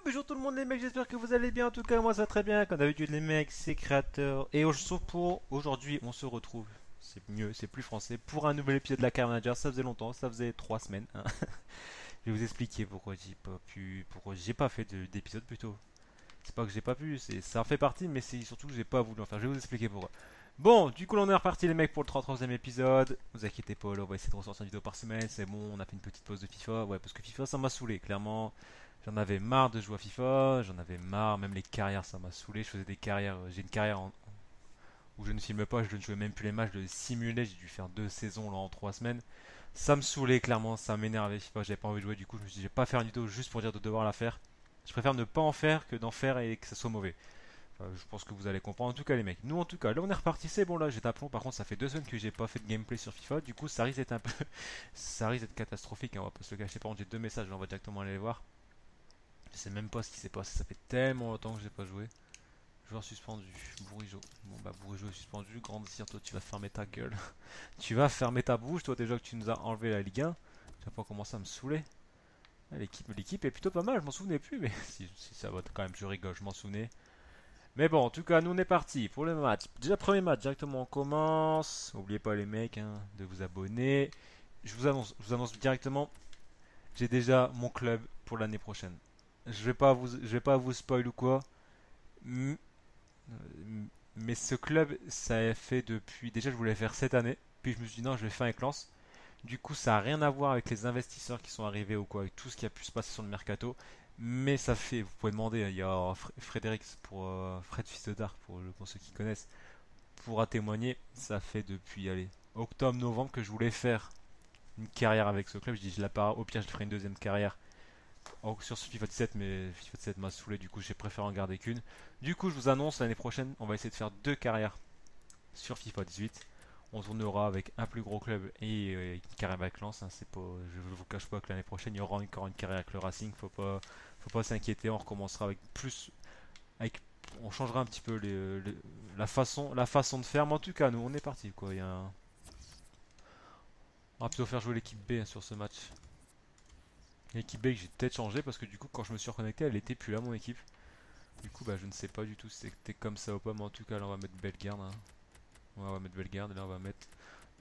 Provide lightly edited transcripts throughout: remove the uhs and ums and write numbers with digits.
Bonjour tout le monde les mecs, j'espère que vous allez bien. En tout cas, moi ça va très bien. Comme d'habitude, les mecs, c'est créateur. Et pour aujourd'hui, on se retrouve. C'est mieux, c'est plus français. Pour un nouvel épisode de la Car Manager. Ça faisait longtemps, ça faisait 3 semaines, hein. Je vais vous expliquer pourquoi j'ai pas pu. Pourquoi j'ai pas fait d'épisode plutôt. C'est pas que j'ai pas pu, ça en fait partie, mais c'est surtout que j'ai pas voulu en faire. Je vais vous expliquer pourquoi. Bon, du coup, on est reparti les mecs pour le 33e épisode. Vous inquiétez pas, là, on va essayer de ressortir une vidéo par semaine. C'est bon, on a fait une petite pause de FIFA. Ouais, parce que FIFA ça m'a saoulé, clairement. J'en avais marre de jouer à FIFA, j'en avais marre, même les carrières ça m'a saoulé. Je faisais des carrières, j'ai une carrière où je ne filme pas, je ne jouais même plus les matchs, je simulais, j'ai dû faire 2 saisons là en 3 semaines. Ça me saoulait clairement, ça m'énervait FIFA, j'avais pas envie de jouer, du coup je me suis dit je vais pas faire une vidéo juste pour dire de devoir la faire. Je préfère ne pas en faire que d'en faire et que ça soit mauvais. Enfin, je pense que vous allez comprendre. En tout cas, les mecs, nous en tout cas, là on est reparti, c'est bon. Là j'ai tapon. Par contre, ça fait 2 semaines que j'ai pas fait de gameplay sur FIFA. Du coup, ça risque d'être un peu. Ça risque d'être catastrophique, hein, on va pas se le cacher. Par contre, j'ai 2 messages, on va directement aller les voir. Je sais même pas ce qui s'est passé, ça fait tellement longtemps que j'ai pas joué. Joueur suspendu, Bourigeau. Bon bah Bourigeau est suspendu, grande sire, toi tu vas fermer ta gueule. Tu vas fermer ta bouche, toi déjà que tu nous as enlevé la Ligue 1. Tu vas pas commencer à me saouler. Ah, l'équipe est plutôt pas mal, je m'en souvenais plus, mais si ça va quand même, je rigole, je m'en souvenais. Mais bon, en tout cas, nous on est parti pour le match. Déjà, premier match, directement on commence. N'oubliez pas les mecs hein, de vous abonner. Je vous annonce directement, j'ai déjà mon club pour l'année prochaine. Je vais pas vous spoil ou quoi. Mais ce club, ça a fait depuis. Déjà, je voulais faire cette année. Puis je me suis dit non, je vais faire avec Lens. Du coup, ça n'a rien à voir avec les investisseurs qui sont arrivés ou quoi, avec tout ce qui a pu se passer sur le mercato. Mais ça fait, vous pouvez demander, il y a Frédéric pour Fred Fils de Dark pour ceux qui connaissent, pourra témoigner. Ça fait depuis, allez, octobre-novembre que je voulais faire une carrière avec ce club. Je dis, je la pars, au pire, je ferai une deuxième carrière sur ce FIFA 17, mais FIFA 17 m'a saoulé, du coup j'ai préféré en garder qu'une. Du coup, je vous annonce, l'année prochaine, on va essayer de faire 2 carrières sur FIFA 18. On tournera avec un plus gros club et une carrière avec Lens, hein. C'est pas, je ne vous cache pas que l'année prochaine, il y aura encore une carrière avec le Racing. Faut pas s'inquiéter, on recommencera avec plus. Avec, on changera un petit peu la façon de faire, mais en tout cas, nous, on est parti, quoi. On va plutôt faire jouer l'équipe B hein, sur ce match. L'équipe B que j'ai peut-être changé parce que du coup, quand je me suis reconnecté, elle était plus là, mon équipe. Du coup, bah, je ne sais pas du tout si c'était comme ça ou pas, mais en tout cas, là, on va mettre Bellegarde, hein. Ouais, on va mettre Bellegarde, et là, on va mettre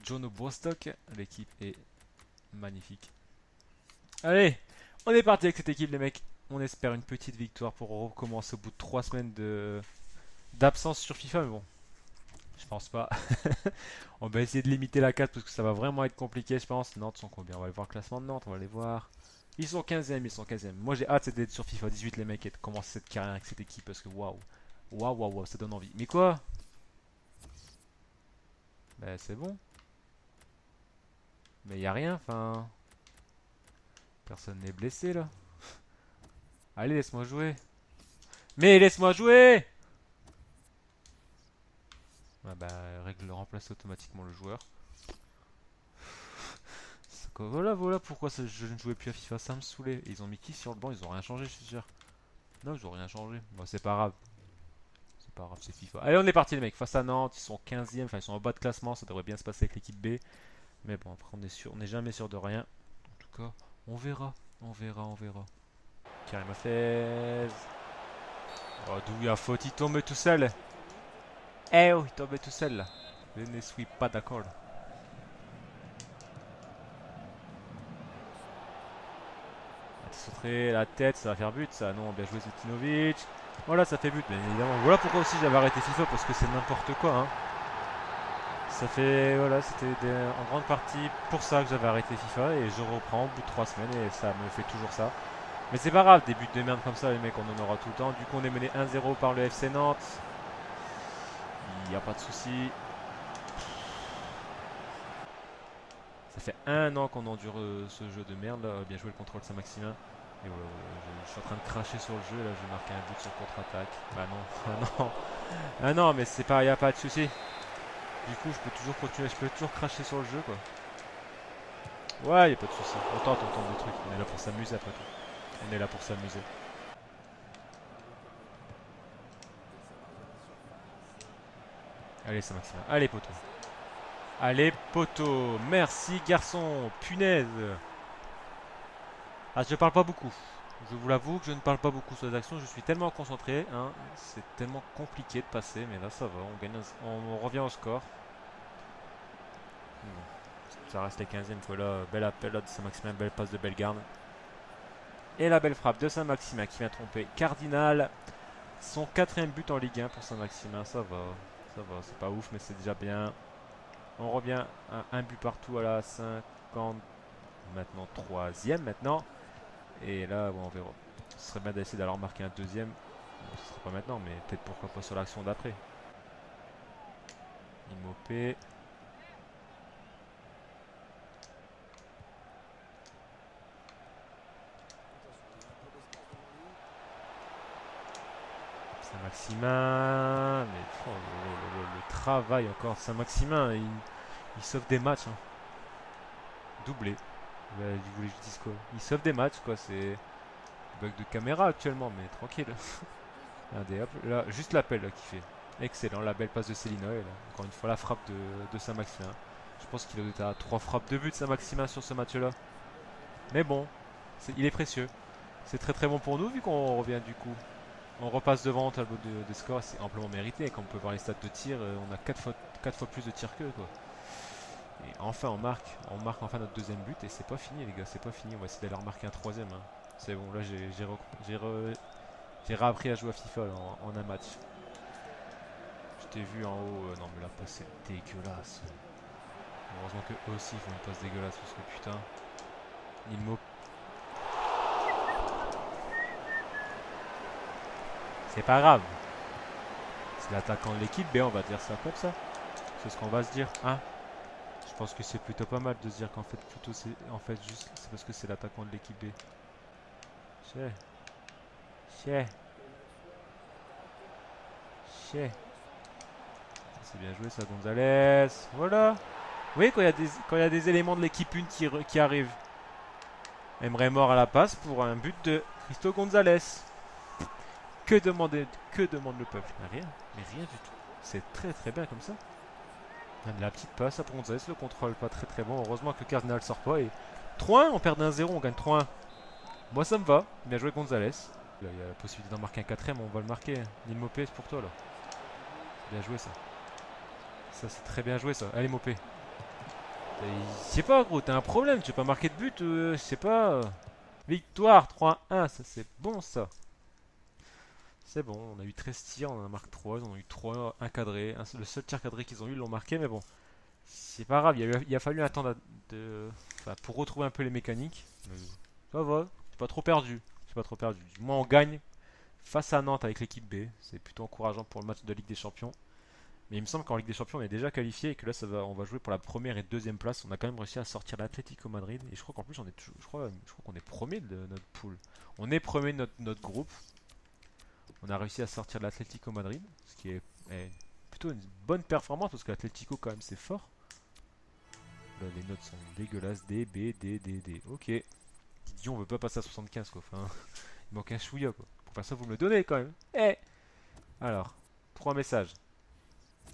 John Bostock. L'équipe est magnifique. Allez, on est parti avec cette équipe, les mecs. On espère une petite victoire pour recommencer au bout de 3 semaines d'absence sur FIFA, mais bon, je pense pas. On va essayer de limiter la 4 parce que ça va vraiment être compliqué, je pense. Nantes sont combien? On va aller voir le classement de Nantes, on va aller voir. Ils sont 15e, ils sont 15e. Moi j'ai hâte d'être sur FIFA 18 les mecs et de commencer cette carrière avec cette équipe parce que waouh. Waouh, waouh, waouh, ça donne envie. Mais quoi? Bah c'est bon. Mais y a rien, enfin. Personne n'est blessé là. Allez, laisse-moi jouer. Mais laisse-moi jouer! Ah bah, règle remplace automatiquement le joueur. Voilà pourquoi je ne jouais plus à FIFA, ça me saoulait. Et ils ont mis qui sur le banc? Ils ont rien changé, je suis sûr. Non, ils ont rien changé. Bon, c'est pas grave. C'est pas grave, c'est FIFA. Allez, on est parti les mecs. Face à Nantes, ils sont 15e, enfin ils sont en bas de classement, ça devrait bien se passer avec l'équipe B. Mais bon, après on n'est jamais sûr de rien. En tout cas, on verra. On verra, on verra. Karim Hafez. Oh, d'où il y a faute, il tombe tout seul. Eh oh, il tombe tout seul là. Je ne suis pas d'accord. Sauter la tête, ça va faire but ça. Non, bien joué Zutinovic. Voilà, ça fait but, bien évidemment. Voilà pourquoi aussi j'avais arrêté FIFA, parce que c'est n'importe quoi, hein. Ça fait, voilà, c'était en grande partie pour ça que j'avais arrêté FIFA et je reprends au bout de 3 semaines et ça me fait toujours ça. Mais c'est pas grave, des buts de merde comme ça, les mecs, on en aura tout le temps. Du coup, on est mené 1-0 par le FC Nantes. Il n'y a pas de souci. Ça fait 1 an qu'on endure ce jeu de merde là. Bien joué le contrôle Saint-Maximin. Et voilà, je suis en train de cracher sur le jeu là, je vais marquer un but sur contre-attaque. Bah non, ah non. Ah non, mais c'est pas, y a pas de souci. Du coup, je peux toujours continuer, je peux toujours cracher sur le jeu quoi. Ouais, y a pas de souci. On tente des trucs. On est là pour s'amuser après tout. On est là pour s'amuser. Allez, Saint-Maximin. Allez, poteau. Allez, Merci, garçon. Punaise. Ah, je parle pas beaucoup. Je vous l'avoue que je ne parle pas beaucoup sur les actions, je suis tellement concentré, hein, c'est tellement compliqué de passer, mais là ça va, on revient au score. Bon, ça reste les 15e fois là, bel appel là de Saint-Maximin, belle passe de Bellegarde. Et la belle frappe de Saint-Maximin qui vient tromper Cardinal. Son 4ème but en Ligue 1 pour Saint-Maximin, ça va, c'est pas ouf mais c'est déjà bien. On revient à un but partout à la 50, maintenant 3e maintenant. Et là, bon, on verra. Ce serait bien d'essayer d'aller marquer un deuxième. Bon, ce sera pas maintenant, mais peut-être pourquoi pas sur l'action d'après. Imopé. Saint-Maximin. Mais oh, le travail encore. Saint-Maximin, il sauve des matchs. Hein. Doublé. Ouais, vous voulez que je dise quoi? Il sauve des matchs, quoi. C'est bug de caméra actuellement, mais tranquille. Regardez, hop, là, juste l'appel là, qui fait. Excellent, la belle passe de Célina. Et là, encore une fois, la frappe de Saint-Maximin. Je pense qu'il est à 3 frappes de but, Saint-Maximin, sur ce match-là. Mais bon, il est précieux. C'est très très bon pour nous, vu qu'on revient du coup. On repasse devant au tableau de score, c'est amplement mérité. Comme on peut voir les stats de tir, on a 4 fois plus de tirs qu'eux, quoi. Et enfin, on marque enfin notre deuxième but. Et c'est pas fini, les gars, c'est pas fini. On va essayer d'aller remarquer un troisième. Hein. C'est bon, là j'ai réappris à jouer à FIFA là, en un match. Je t'ai vu en haut. Non, mais la passe c'est dégueulasse. Heureusement que eux aussi font une passe dégueulasse parce que putain. Il me. C'est pas grave. C'est l'attaquant de l'équipe B, on va dire ça comme ça. C'est ce qu'on va se dire, hein. Je pense que c'est plutôt pas mal de se dire qu'en fait plutôt c'est juste c'est parce que c'est l'attaquant de l'équipe B. Chier. Chier. Chier. C'est bien joué ça, Gonzalez. Voilà. Oui, quand il y a des éléments de l'équipe 1 qui arrivent. Aimerait mort à la passe pour un but de Cristo Gonzalez. Que demande le peuple? Mais rien du tout. C'est très très bien comme ça. La petite passe à Gonzalez, le contrôle pas très très bon. Heureusement que le Cardinal sort pas. Et 3-1, on perd 1-0, on gagne 3-1. Moi ça me va. Bien joué Gonzalez. Là, il y a la possibilité d'en marquer un quatrième, on va le marquer. Nil Mopé, c'est pour toi là. Bien joué ça. Ça c'est très bien joué ça. Allez Mopé. Je sais pas gros, t'as un problème, tu veux pas marquer de but, je sais pas. Victoire 3-1, ça c'est bon ça. C'est bon, on a eu 13 tirs, on en a marqué 3, ils en ont eu 3 encadrés. Le seul tir cadré qu'ils ont eu, ils l'ont marqué, mais bon. C'est pas grave, il a fallu un temps pour retrouver un peu les mécaniques. Ça va, j'ai pas trop perdu. J'ai pas trop perdu. Moi on gagne face à Nantes avec l'équipe B. C'est plutôt encourageant pour le match de Ligue des Champions. Mais il me semble qu'en Ligue des Champions on est déjà qualifié et que là on va jouer pour la première et deuxième place. On a quand même réussi à sortir l'Atlético Madrid. Et je crois qu'en plus je crois qu'on est premier de notre pool. On est premier de notre groupe. On a réussi à sortir l'Atlético Madrid. Ce qui est plutôt une bonne performance parce que l'Atlético quand même c'est fort. Là, les notes sont dégueulasses. D, B, D, D, D. Ok. Didion on veut pas passer à 75 quoi. Enfin, il manque un chouïa quoi. Pour faire ça vous me le donnez quand même. Eh. Alors, 3 messages.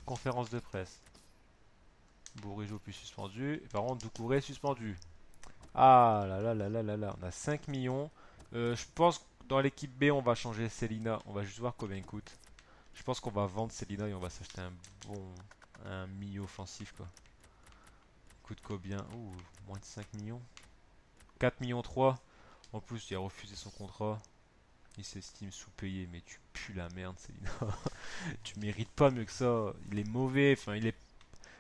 Conférence de presse. Bourigeau plus suspendu. Et par contre, Doucouré suspendu. Ah là là là là là là. On a 5 millions. Je pense que dans l'équipe B, on va changer Célina. On va juste voir combien il coûte. Je pense qu'on va vendre Célina et on va s'acheter un mi-offensif quoi. Il coûte combien? Ouh, moins de 5 millions. 4 millions 3. En plus, il a refusé son contrat. Il s'estime sous-payé, mais tu pues la merde, Célina. Tu mérites pas mieux que ça. Il est mauvais. Enfin,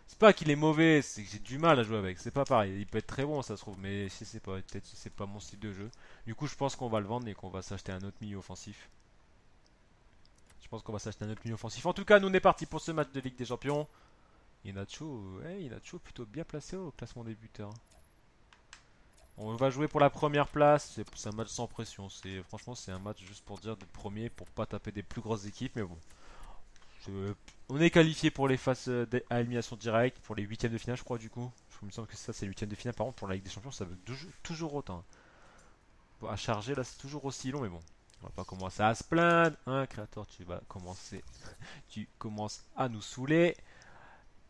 c'est pas qu'il est mauvais, c'est que j'ai du mal à jouer avec. C'est pas pareil. Il peut être très bon, ça se trouve, mais je sais pas. Peut-être que c'est pas mon style de jeu. Du coup, je pense qu'on va le vendre et qu'on va s'acheter un autre milieu offensif. Je pense qu'on va s'acheter un autre milieu offensif. En tout cas, nous on est parti pour ce match de Ligue des Champions. Inacho plutôt bien placé au classement des buteurs. On va jouer pour la première place. C'est un match sans pression. Franchement, c'est un match juste pour dire d'être premier, pour pas taper des plus grosses équipes. Mais bon, on est qualifié pour les phases à élimination directe, pour les huitièmes de finale, je crois du coup. Il me semble que ça, c'est les huitièmes de finale. Par contre, pour la Ligue des Champions, ça veut toujours autant. Bon, à charger, là, c'est toujours aussi long, mais bon. On va pas commencer à se plaindre. Hein, créateur, tu commences à nous saouler.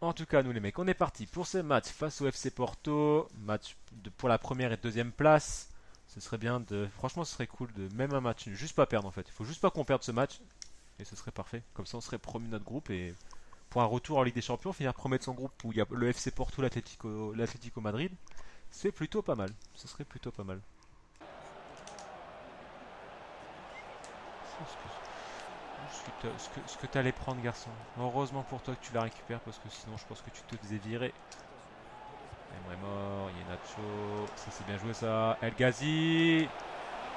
En tout cas, nous les mecs, on est parti pour ce match face au FC Porto. Match pour la première et deuxième place. Ce serait bien de. Franchement, ce serait cool de. Même un match, juste pas perdre en fait. Il faut juste pas qu'on perde ce match. Et ce serait parfait. Comme ça, on serait promu de notre groupe. Et pour un retour en Ligue des Champions, finir premier de son groupe où il y a le FC Porto, l'Atlético Madrid, c'est plutôt pas mal. Ce serait plutôt pas mal. Ce que tu allais prendre, garçon. Heureusement pour toi que tu la récupères parce que sinon, je pense que tu te faisais virer. Emre mort, Iheanacho. Ça, c'est bien joué, ça. El Ghazi.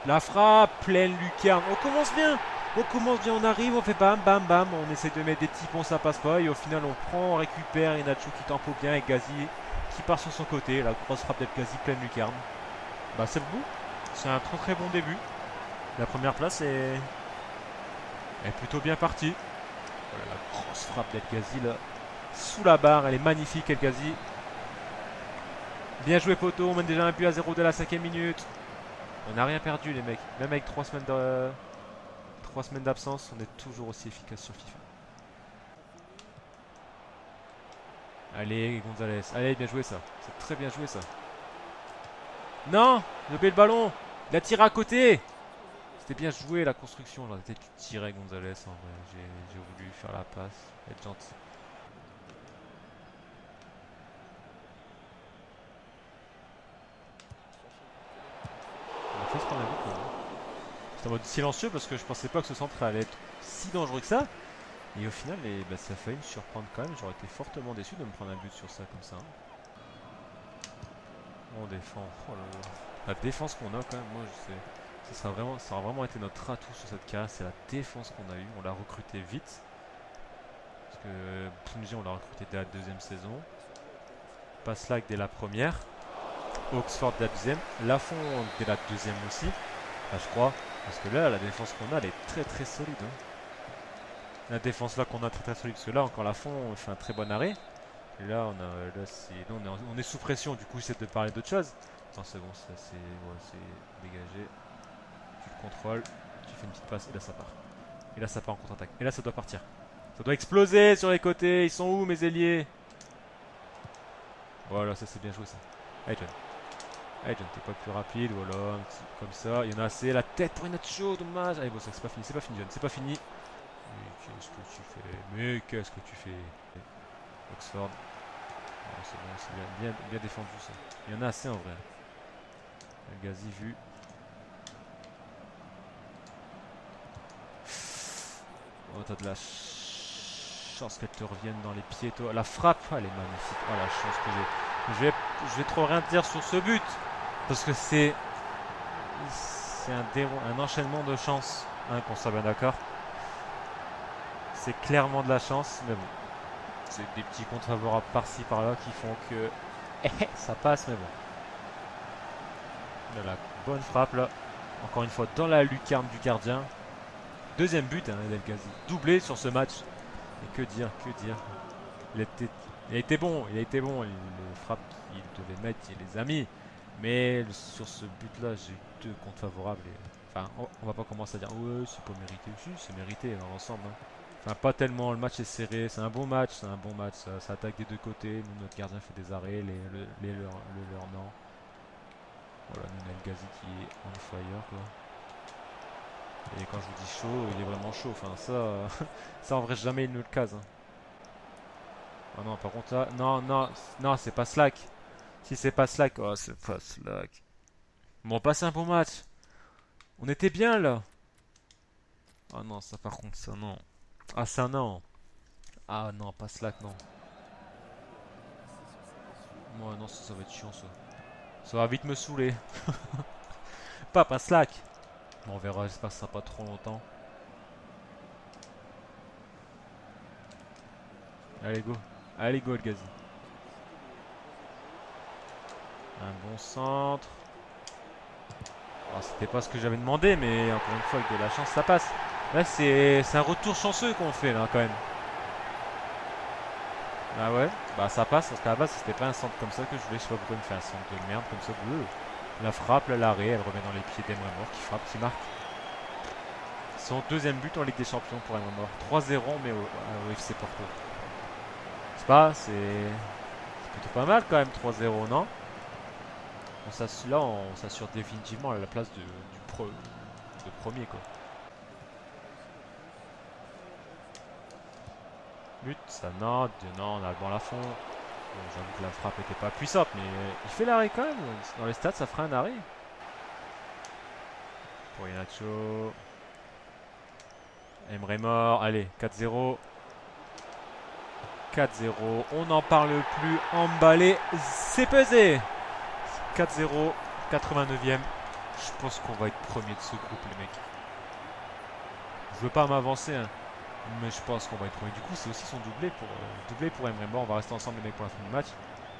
La frappe, pleine lucarne. On commence bien. On commence bien, on arrive, on fait bam, bam, bam. On essaie de mettre des petits ponts, ça passe pas. Et au final, on prend, on récupère. Iheanacho qui tempo bien. Et Ghazi qui part sur son côté. La grosse frappe d'El Ghazi, pleine lucarne. Bah, c'est le bout. C'est un très très bon début. La première place est plutôt bien partie. Voilà la grosse frappe d'El Ghazi là. Sous la barre, elle est magnifique El Ghazi. Bien joué poteau, on mène déjà un but à 0 dès la 5e minute. On n'a rien perdu les mecs. Même avec 3 semaines d'absence, on est toujours aussi efficace sur FIFA. Allez Gonzalez, allez bien joué ça. C'est très bien joué ça. Non, le ballon. Il a tiré à côté. C'était bien joué la construction. J'aurais peut-être dû tirer Gonzalez en vrai. J'ai voulu faire la passe, être gentil. On a fait ce qu'on a vu quand même. C'était en mode silencieux parce que je pensais pas que ce centre allait être si dangereux que ça. Et au final, ça a failli me surprendre quand même. J'aurais été fortement déçu de me prendre un but sur ça comme ça. On défend. Oh là là. La défense qu'on a quand même, moi je sais. Ça a vraiment été notre atout sur cette carrière. C'est la défense qu'on a eue. On l'a recruté vite. Parce que Punji, on l'a recruté dès la 2e saison. Paslak dès la première. Oxford dès la 2e. Lafont dès la 2e aussi. Enfin, je crois. Parce que là, la défense qu'on a, elle est très très solide. Hein. La défense là qu'on a très très solide. Parce que là, encore Lafont, on fait un très bon arrêt. Et là, on est sous pression. Du coup, j'essaie de parler d'autre chose. Attends, c'est bon, ça c'est dégagé. Tu le contrôles. Tu fais une petite passe et là, ça part. Et là, ça part en contre-attaque. Et là, ça doit partir. Ça doit exploser sur les côtés. Ils sont où, mes ailiers? Voilà, ça c'est bien joué ça. Allez, John. Allez, John, t'es pas plus rapide. Voilà, un petit comme ça. Il y en a assez. La tête pour Iheanacho, dommage. Allez, bon, ça c'est pas fini. C'est pas fini, John. C'est pas fini. Mais qu'est-ce que tu fais? Mais qu'est-ce que tu fais? Oxford. Oh, c'est bon, c'est bien défendu ça. Il y en a assez en vrai. El Ghazi vu. Oh, t'as de la chance qu'elle te revienne dans les pieds, toi. La frappe, elle est magnifique. Oh, la chance que j'ai. Je vais trop rien dire sur ce but. Parce que c'est un enchaînement de chance. Hein, qu'on soit bien d'accord. C'est clairement de la chance, mais bon. C'est des petits comptes favorables par-ci par-là qui font que ça passe, mais bon. Là, la bonne frappe là. Encore une fois dans la lucarne du gardien. Deuxième but, hein, El Ghazi. Doublé sur ce match. Et que dire, que dire. Il a été bon, il a été bon. Les frappes qu'il devait mettre, il les a mis. Mais sur ce but-là, j'ai eu 2 comptes favorables. Enfin, on va pas commencer à dire ouais, c'est pas mérité. Si, c'est mérité dans l'ensemble. Hein. Enfin, pas tellement. Le match est serré. C'est un bon match. C'est un bon match. Ça attaque des deux côtés. Nous, notre gardien fait des arrêts. Leur non. Voilà, nous, on a El Ghazi qui est on fire, quoi. Et quand je vous dis chaud, il est vraiment chaud. Enfin, ça en vrai, jamais il nous le case. Hein. Oh non, par contre, là. Non, non, non, c'est pas Slack. Si c'est pas Slack. Oh, c'est pas Slack. Bon, on passe un bon match. On était bien là. Oh non, ça par contre, ça non. Ah, ça non. Ah non, pas Slack, non. Moi, non, ça va être chiant ça. Ça va vite me saouler. Pas Slack. Bon, on verra, j'espère que ça sera pas trop longtemps. Allez, go. Allez, go, El Ghazi. Un bon centre. Alors, c'était pas ce que j'avais demandé, mais encore une fois, avec de la chance, ça passe. Là, c'est un retour chanceux qu'on fait, là, quand même. Ah ouais, bah ça passe, parce qu'à la base, c'était pas un centre comme ça que je voulais. Je sais pas pourquoi il me fait un centre de merde comme ça. La frappe, l'arrêt, elle revient dans les pieds d'Emre Mor qui frappe, qui marque. Son deuxième but en Ligue des Champions pour Emre Mor. 3-0, mais au FC Porto. C'est plutôt pas mal quand même, 3-0, non? Là, on s'assure définitivement la place de premier, quoi. But, ça non, non, on a le ball à fond. Bon, j'avoue que la frappe était pas puissante, mais il fait l'arrêt quand même. Dans les stats, ça fera un arrêt. Pour Inacho. Emre mort. Allez, 4-0. 4-0. On n'en parle plus. Emballé. C'est pesé. 4-0. 89e. Je pense qu'on va être premier de ce groupe, les mecs. Je veux pas m'avancer, hein, mais je pense qu'on va être premier. Du coup, c'est aussi son doublé pour Emre Mor. On va rester ensemble, les mecs, pour la fin du match.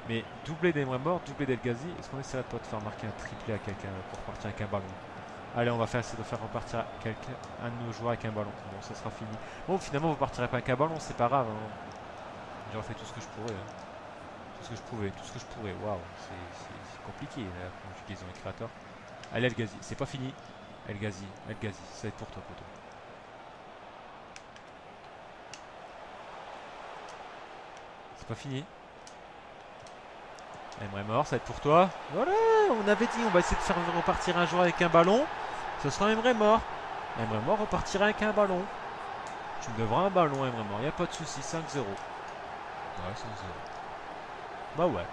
Mais doublé d'Emre Mor, doublé d'El Ghazi. Est-ce qu'on essaierait pas de faire marquer un triplé à quelqu'un pour partir avec un ballon? Allez, on va essayer de faire repartir un de nos joueurs avec un ballon. Bon, ça sera fini. Bon, finalement, vous partirez pas avec un ballon, c'est pas grave, hein. J'aurais fait tout ce que je pourrais, hein. Tout ce que je pouvais, tout ce que je pourrais. Waouh, c'est compliqué la conjugaison et créateur. Allez, El Ghazi, c'est pas fini. El Ghazi, ça va être pour toi, poteau. C'est pas fini. Emre mort, ça va être pour toi. Voilà, on avait dit, on va essayer de faire repartir un joueur avec un ballon. Ce sera Emre mort. Emre mort repartira avec un ballon. Tu me devras un ballon, Emre mort. Y a pas de souci, 5-0. Ouais, 5-0. Bah ouais.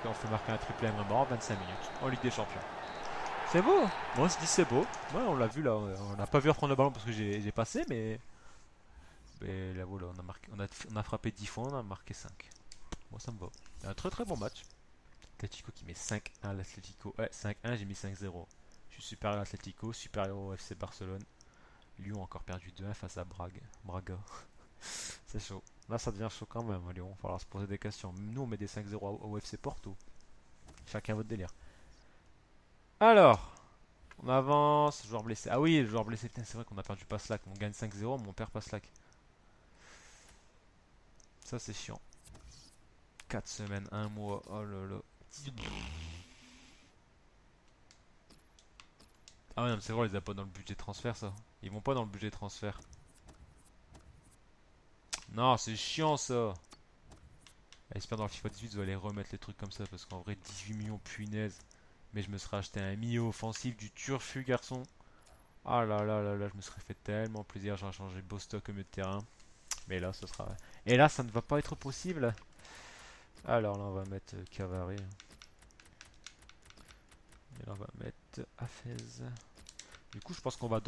On fait marquer un triplé Emre mort en 25 minutes en Ligue des Champions. C'est beau. Moi, je dis c'est beau. Ouais, on l'a vu là. On n'a pas vu reprendre le ballon parce que j'ai passé, mais là, voilà, on a frappé 10 fois, on a marqué 5. Moi, ça me va. Un très très bon match. Atletico qui met 5-1 à l'Atletico. Ouais, 5-1, j'ai mis 5-0. Je suis supérieur à l'Atletico, supérieur au FC Barcelone. Lyon a encore perdu 2-1 face à Braga. C'est chaud. Là, ça devient chaud quand même, Lyon. Il va falloir se poser des questions. Nous, on met des 5-0 au FC Porto. Chacun votre délire. Alors, on avance. Joueur blessé. Ah oui, le joueur blessé. Putain, c'est vrai qu'on a perdu Paslak. On gagne 5-0, mais on perd Paslak. Ça, c'est chiant. 4 semaines, 1 mois. Oh là là. Ah ouais, non, c'est vrai, ils a pas dans le budget transfert, ça. Ils vont pas dans le budget transfert. Non, c'est chiant, ça. J'espère dans le FIFA 18, vous allez remettre les trucs comme ça, parce qu'en vrai, 18 millions, punaise. Mais je me serais acheté un milieu offensif du turfu, garçon. Ah là là là là, je me serais fait tellement plaisir. J'aurais changé Bostock au milieu de terrain. Mais là, ce sera. Et là, ça ne va pas être possible. Alors là, on va mettre Cavani. Et là, on va mettre Hafez. Du coup, je pense qu'on va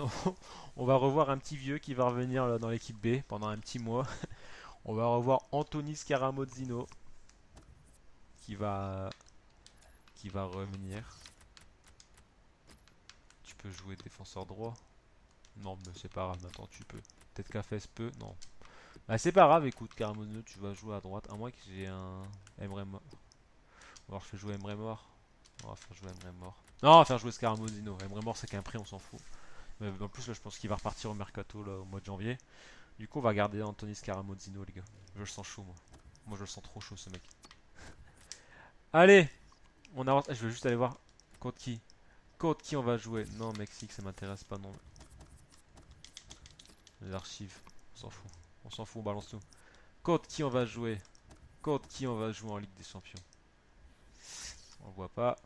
on va revoir un petit vieux qui va revenir là, dans l'équipe B pendant un petit mois. On va revoir Anthony Scaramozzino qui va revenir. Tu peux jouer défenseur droit. Non, mais c'est pas grave, maintenant tu peux. Peut-être qu'Afez peut, non. Bah c'est pas grave, écoute, Scaramozzino, tu vas jouer à droite. À moins que j'ai un Emre mort. Alors je fais jouer Emre mort. On va faire jouer Emre mort. Non, on va faire jouer Scaramozzino. Emre mort, c'est qu'un prix, on s'en fout. Mais en plus, là, je pense qu'il va repartir au mercato là, au mois de janvier. Du coup, on va garder Anthony Scaramozzino, les gars. Je le sens chaud, moi. Moi, je le sens trop chaud, ce mec. Allez, on avance. Je veux juste aller voir contre qui. Contre qui on va jouer. Non, Mexique, ça m'intéresse pas, non. Les archives, on s'en fout. On s'en fout, on balance tout. Contre qui on va jouer. Contre qui on va jouer en Ligue des Champions. On le voit pas.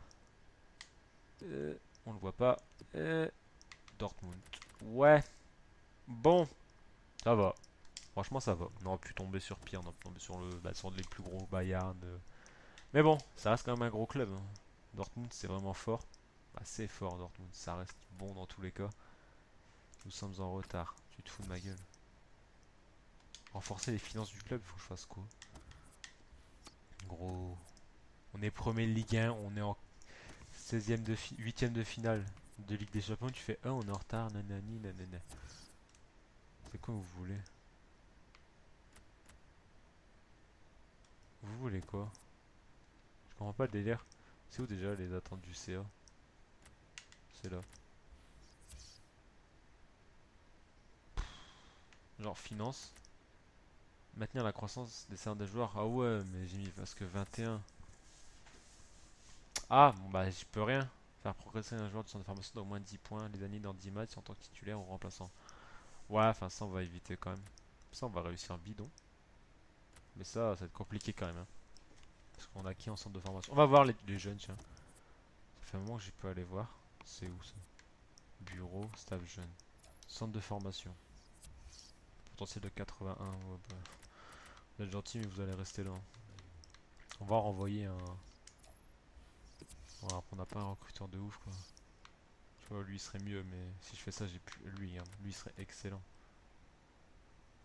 On le voit pas. Dortmund. Ouais. Bon, ça va. Franchement, ça va. On aurait pu tomber sur pire. On aurait pu tomber sur les plus gros Bayern. Mais bon, ça reste quand même un gros club, hein. Dortmund, c'est vraiment fort. Bah, c'est fort, Dortmund. Ça reste bon dans tous les cas. Nous sommes en retard. Tu te fous de ma gueule. Renforcer les finances du club, il faut que je fasse quoi? Gros. On est premier de Ligue 1. On est en 8ème de finale de Ligue des Champions. Tu fais on est en retard. Nanani, nanana. C'est quoi vous voulez? Vous voulez quoi? Je comprends pas le délire. C'est où déjà les attentes du CA? C'est là. Genre finance. Maintenir la croissance des salaires des joueurs. Ah ouais, mais j'ai mis parce que 21. Ah, bon bah j'y peux rien. Faire progresser un joueur de centre de formation d'au moins 10 points les années dans 10 matchs en tant que titulaire ou remplaçant. Ouais, enfin ça on va éviter quand même. Ça on va réussir bidon. Mais ça va être compliqué quand même, hein. Parce qu'on a qui en centre de formation? On va voir les jeunes, tiens. fait un moment que j'ai pas aller voir. C'est où ça? Bureau, staff jeune. Centre de formation. Potentiel de 81. Ouais, bah. Vous êtes gentil, mais vous allez rester là. On va renvoyer un. Voilà, on n'a pas un recruteur de ouf quoi. Tu vois, lui il serait mieux, mais si je fais ça, j'ai plus. Lui, regarde, lui il serait excellent.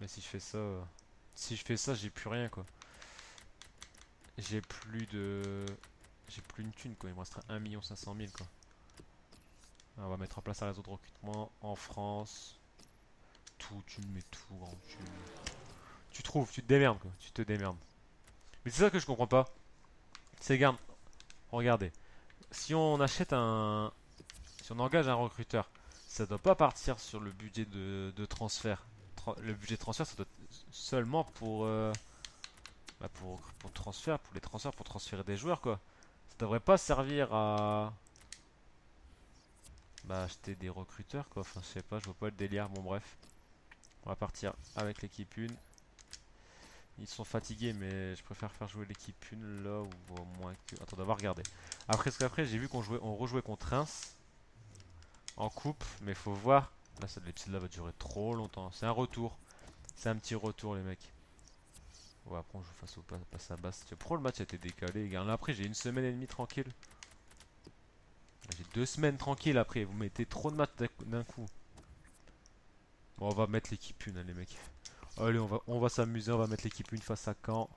Mais si je fais ça. Si je fais ça, j'ai plus rien quoi. J'ai plus de. J'ai plus une thune quoi. Il me resterait 1 500 000 quoi. Alors, on va mettre en place un réseau de recrutement en France. Tout, tu me mets tout, grand. Tu trouves, tu te démerdes quoi. Tu te démerdes. Mais c'est ça que je comprends pas. C'est, regardez. Si on achète un. Si on engage un recruteur, ça doit pas partir sur le budget de transfert. Le budget de transfert, ça doit être seulement bah pour transfert, pour les transferts, pour transférer des joueurs quoi. Ça devrait pas servir à bah, acheter des recruteurs quoi. Enfin, je sais pas, je vois pas le délire. Bon, bref, on va partir avec l'équipe 1. Ils sont fatigués, mais je préfère faire jouer l'équipe 1 là ou au moins que. Attends, on va regarder. Après, parce qu'après, j'ai vu on rejouait contre Reims en coupe, mais faut voir. Là, l'épisode là va durer trop longtemps. C'est un retour. C'est un petit retour, les mecs. Ouais, après, on joue face au passe à basse. Pourquoi le match a été décalé, les gars? Là, après, j'ai 1 semaine et demie tranquille. J'ai 2 semaines tranquilles après. Vous mettez trop de matchs d'un coup. Bon, on va mettre l'équipe 1, les mecs. Allez, on va s'amuser. On va mettre l'équipe 1 face à Caen.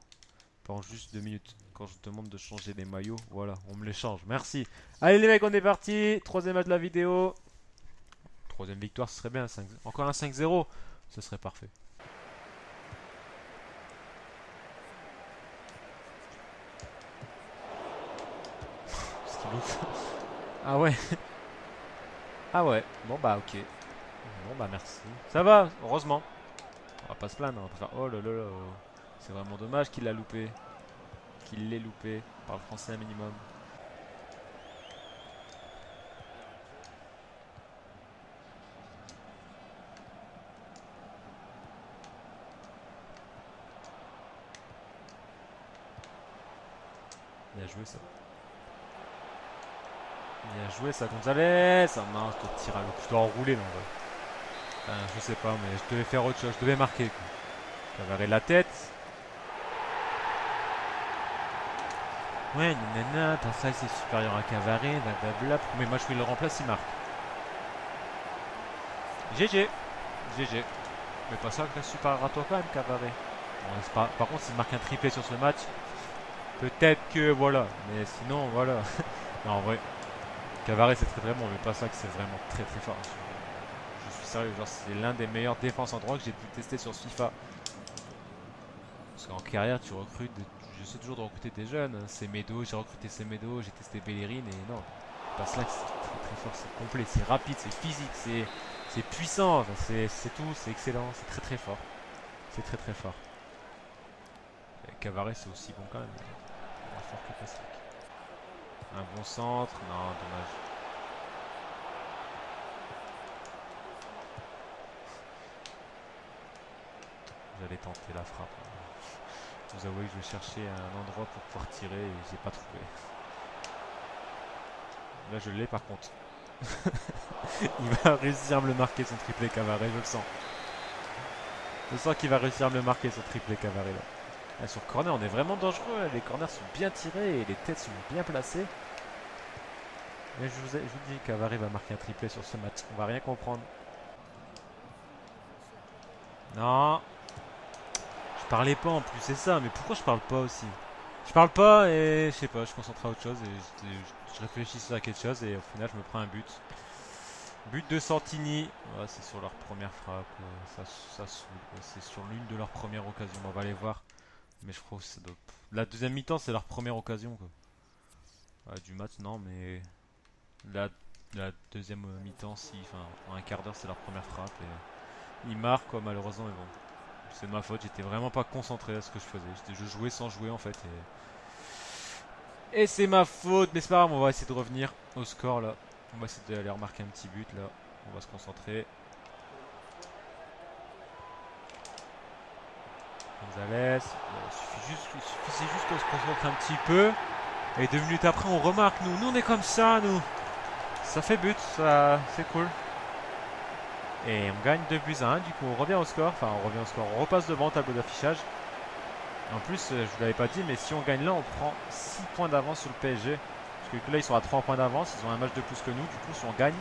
Pendant juste 2 minutes. Quand je demande de changer les maillots, voilà, on me les change. Merci. Allez, les mecs, on est parti. Troisième match de la vidéo. Troisième victoire, ce serait bien. Encore un 5-0. Ce serait parfait. Ah ouais. Ah ouais. Bon bah ok. Bon bah merci. Ça va, heureusement. On va pas se plaindre. On va pas faire oh là là là. C'est vraiment dommage qu'il l'a loupé. Qu'il l'ait loupé. Parle français un minimum. Bien joué ça. Bien joué ça, Gonzalez. Ah mince, je dois tirer à l'eau. Je dois enrouler là. Enfin, je sais pas, mais je devais faire autre chose. Je devais marquer. Cavare la tête. Ouais, nanana, ça c'est supérieur à Cavare, blablabla. Mais moi je vais le remplace, il marque. GG. GG. Mais pas ça que reste supérieur à toi quand même, Cavare. Bon, par contre, s'il marque un triplé sur ce match, peut-être que voilà. Mais sinon, voilà. Non, en vrai, Cavare c'est très très bon, mais pas ça que c'est vraiment très très fort. Je suis sérieux, genre c'est l'un des meilleurs défenses en droit que j'ai pu tester sur FIFA. Parce qu'en carrière, tu recrutes, j'essaie toujours de recruter des jeunes. Semedo, j'ai recruté Semedo, j'ai testé Bellerin et non. Pas cela que c'est très très fort, c'est complet, c'est rapide, c'est physique, c'est puissant, enfin, c'est tout, c'est excellent, c'est très très fort. C'est très très fort. Cavare c'est aussi bon quand même, mais moins fort que Patrick. Un bon centre, non, dommage. J'allais tenter la frappe. Vous avouez que je cherchais un endroit pour pouvoir tirer et j'ai pas trouvé. Là je l'ai par contre. Il va réussir à me le marquer son triplé Cavare, je le sens. Je sens qu'il va réussir à me le marquer son triplé Cavare là. Là, sur corner on est vraiment dangereux, les corners sont bien tirés et les têtes sont bien placées. Mais je vous dis, Cavare va marquer un triplé sur ce match, on va rien comprendre. Non. Je parlais pas en plus, c'est ça, mais pourquoi je parle pas aussi? Je parle pas et je sais pas, je concentre à autre chose et je réfléchissais à quelque chose et au final je me prends un but. But de Santini, ouais, c'est sur leur première frappe, ça saoule, c'est sur l'une de leurs premières occasions, on va aller voir. Mais je crois que ça doit... La deuxième mi-temps c'est leur première occasion quoi. Ouais, du match non mais la deuxième mi-temps si, enfin en un quart d'heure c'est leur première frappe et ils marquent quoi malheureusement mais bon. C'est de ma faute, j'étais vraiment pas concentré à ce que je faisais. Je jouais sans jouer en fait. Et c'est ma faute, mais c'est pas grave, on va essayer de revenir au score là. On va essayer d'aller remarquer un petit but là. On va se concentrer. Gonzalez. Il suffisait juste qu'on se concentre un petit peu. Et 2 minutes après, on remarque, nous on est comme ça, nous. Ça fait but, ça, c'est cool. Et on gagne 2 buts à 1, du coup on revient au score, enfin on revient au score, on repasse devant, tableau d'affichage. En plus, je vous l'avais pas dit, mais si on gagne là, on prend 6 points d'avance sur le PSG. Parce que là, ils sont à 3 points d'avance, ils ont un match de plus que nous, du coup si on gagne...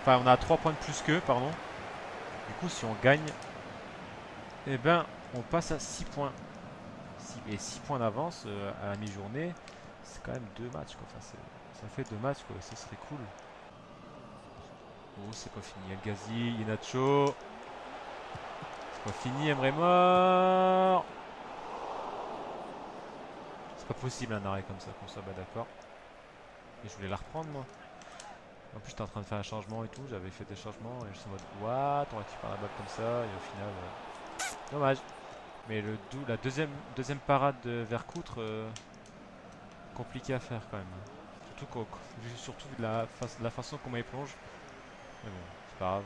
Enfin, on a 3 points de plus qu'eux, pardon. Du coup, si on gagne, eh ben, on passe à 6 points. Et 6 points d'avance à la mi-journée, c'est quand même 2 matchs, quoi. Enfin, ça fait 2 matchs, quoi, ça serait cool. Oh, c'est pas fini, El Ghazi, Yenacho. C'est pas fini, Emre mort. C'est pas possible un arrêt comme ça, qu'on soit bah d'accord. Et je voulais la reprendre, moi. En plus, j'étais en train de faire un changement et tout, j'avais fait des changements et je suis en mode what, on récupère la balle comme ça et au final, dommage. Mais la deuxième parade de Vercoutre, compliqué à faire quand même. Surtout vu de la façon comment il plonge. Mais bon, c'est pas grave.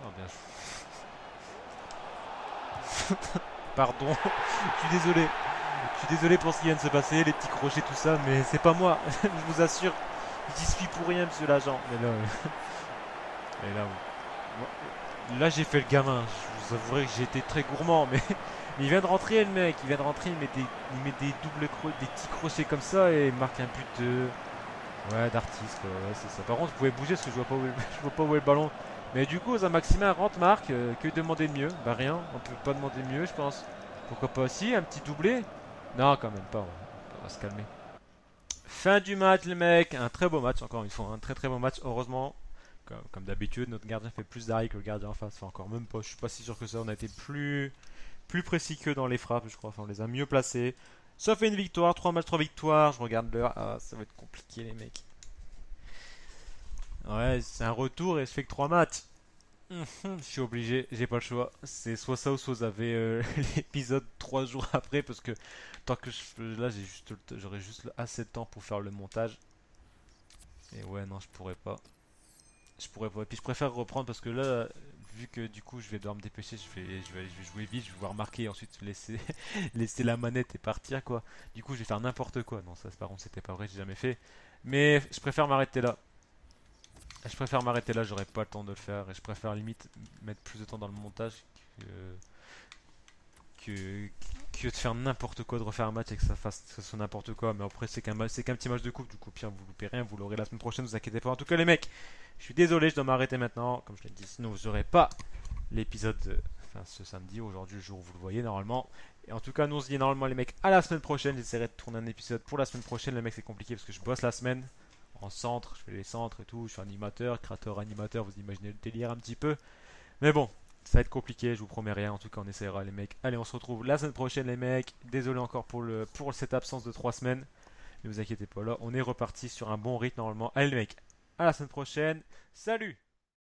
Oh, bien joué. Pardon, je suis désolé. Je suis désolé pour ce qui vient de se passer, les petits crochets, tout ça, mais c'est pas moi. Je vous assure, j'y suis pour rien, monsieur l'agent. Mais là, et là, là j'ai fait le gamin. Je vous avouerai que j'ai été très gourmand, mais il vient de rentrer le mec. Il vient de rentrer, il met des des petits crochets comme ça et il marque un but de, ouais, d'artiste. Ouais, c'est ça. Par contre, vous pouvez bouger parce que je vois pas où est, je vois pas où est le ballon. Mais du coup, Maximin rentre, marque. Que demander de mieux? Bah rien. On peut pas demander mieux, je pense. Pourquoi pas aussi un petit doublé? Non, quand même pas. On va se calmer. Fin du match, les mecs. Un très beau match, encore une fois. Un très très beau match. Heureusement, comme d'habitude, notre gardien fait plus d'arrêts que le gardien en face. Enfin, encore même pas. Je suis pas si sûr que ça. On a été plus précis que dans les frappes, je crois. Enfin, on les a mieux placés. Ça fait une victoire. 3 matchs, 3 victoires. Je regarde l'heure. Ah, ça va être compliqué, les mecs. Ouais, c'est un retour et je fais que 3 matchs. Je suis obligé, j'ai pas le choix. C'est soit ça ou soit vous avez l'épisode 3 jours après parce que tant que là j'aurai juste assez de temps pour faire le montage. Et ouais non je pourrais pas. Je pourrais pas. Et puis je préfère reprendre parce que là vu que du coup je vais devoir me dépêcher, je vais jouer vite, je vais voir marquer et ensuite laisser laisser la manette et partir quoi. Du coup je vais faire n'importe quoi. Non ça par contre c'était pas vrai, j'ai jamais fait. Mais je préfère m'arrêter là. Je préfère m'arrêter là, j'aurais pas le temps de le faire et je préfère limite mettre plus de temps dans le montage que, que, que de faire n'importe quoi, de refaire un match et que ça soit n'importe quoi. Mais après, c'est qu'un petit match de coupe, du coup, pire, vous loupez rien, vous l'aurez la semaine prochaine, vous inquiétez pas. En tout cas, les mecs, je suis désolé, je dois m'arrêter maintenant, comme je l'ai dit, sinon vous aurez pas l'épisode enfin, ce samedi, aujourd'hui, le jour où vous le voyez normalement. Et en tout cas, nous on se dit normalement, les mecs, à la semaine prochaine. J'essaierai de tourner un épisode pour la semaine prochaine. Les mecs, c'est compliqué parce que je bosse la semaine en centre, je fais les centres et tout, je suis animateur, créateur, animateur, vous imaginez le délire un petit peu. Mais bon, ça va être compliqué, je vous promets rien, en tout cas on essaiera les mecs. Allez, on se retrouve la semaine prochaine les mecs. Désolé encore pour cette absence de 3 semaines. Ne vous inquiétez pas, là on est reparti sur un bon rythme normalement. Allez les mecs, à la semaine prochaine. Salut!